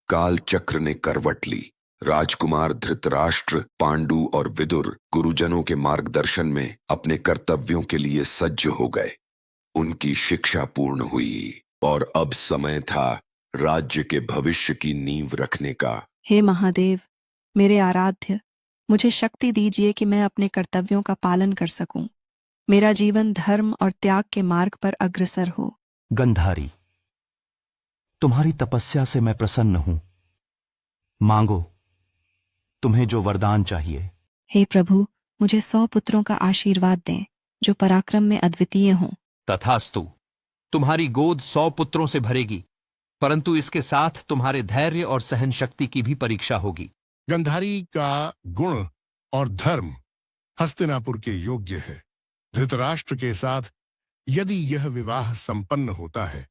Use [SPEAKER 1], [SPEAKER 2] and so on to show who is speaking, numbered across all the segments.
[SPEAKER 1] काल चक्र ने करवट ली। राजकुमार धृतराष्ट्र, पांडु और विदुर गुरुजनों के मार्गदर्शन में अपने कर्तव्यों के लिए सज्ज हो गए। उनकी शिक्षा पूर्ण हुई और अब समय था राज्य के भविष्य की नींव रखने का।
[SPEAKER 2] हे महादेव, मेरे आराध्य, मुझे शक्ति दीजिए कि मैं अपने कर्तव्यों का पालन कर सकूं। मेरा जीवन धर्म और त्याग के मार्ग पर अग्रसर हो।
[SPEAKER 3] गंधारी, तुम्हारी तपस्या से मैं प्रसन्न हूं। मांगो, तुम्हें जो वरदान चाहिए।
[SPEAKER 2] हे प्रभु, मुझे 100 पुत्रों का आशीर्वाद दें जो पराक्रम में अद्वितीय हों।
[SPEAKER 4] तथास्तु। तुम्हारी गोद 100 पुत्रों से भरेगी, परंतु इसके साथ तुम्हारे धैर्य और सहन शक्ति की भी परीक्षा होगी।
[SPEAKER 5] गंधारी का गुण और धर्म हस्तिनापुर के योग्य है। धृतराष्ट्र के साथ यदि यह विवाह संपन्न होता है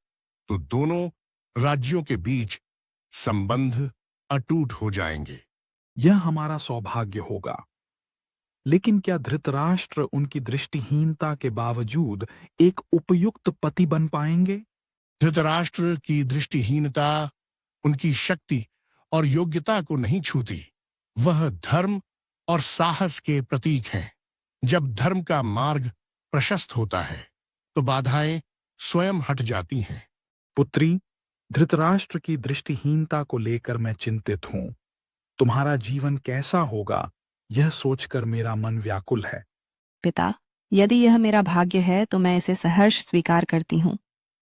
[SPEAKER 5] तो दोनों राज्यों के बीच संबंध अटूट हो जाएंगे।
[SPEAKER 6] यह हमारा सौभाग्य होगा। लेकिन क्या धृतराष्ट्र उनकी दृष्टिहीनता के बावजूद एक उपयुक्त पति बन पाएंगे?
[SPEAKER 5] धृतराष्ट्र की दृष्टिहीनता उनकी शक्ति और योग्यता को नहीं छूती। वह धर्म और साहस के प्रतीक हैं। जब धर्म का मार्ग प्रशस्त होता है तो बाधाएं स्वयं हट जाती हैं।
[SPEAKER 6] पुत्री, धृतराष्ट्र की दृष्टिहीनता को लेकर मैं चिंतित हूं। तुम्हारा जीवन कैसा होगा, यह सोचकर मेरा मन व्याकुल है।
[SPEAKER 2] पिता, यदि यह मेरा भाग्य है तो मैं इसे सहर्ष स्वीकार करती हूँ।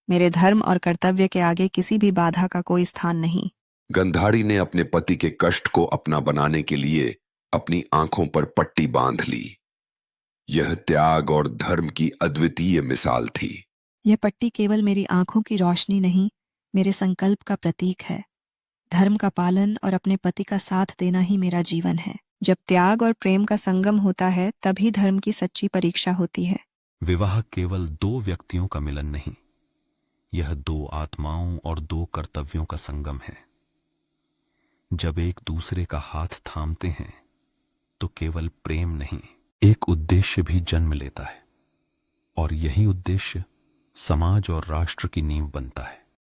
[SPEAKER 2] मेरे धर्म और कर्तव्य के आगे किसी भी बाधा का कोई स्थान नहीं।
[SPEAKER 1] गंधारी ने अपने पति के कष्ट को अपना बनाने के लिए अपनी आंखों पर पट्टी बांध ली। यह त्याग और धर्म की अद्वितीय मिसाल थी।
[SPEAKER 2] यह पट्टी केवल मेरी आंखों की रोशनी नहीं, मेरे संकल्प का प्रतीक है। धर्म का पालन और अपने पति का साथ देना ही मेरा जीवन है। जब त्याग और प्रेम का संगम होता है तभी धर्म की सच्ची परीक्षा होती है।
[SPEAKER 3] विवाह केवल 2 व्यक्तियों का मिलन नहीं, यह 2 आत्माओं और 2 कर्तव्यों का संगम है। जब एक दूसरे का हाथ थामते हैं तो केवल प्रेम नहीं, एक उद्देश्य भी जन्म लेता है और यही उद्देश्य समाज और राष्ट्र की नींव बनता है।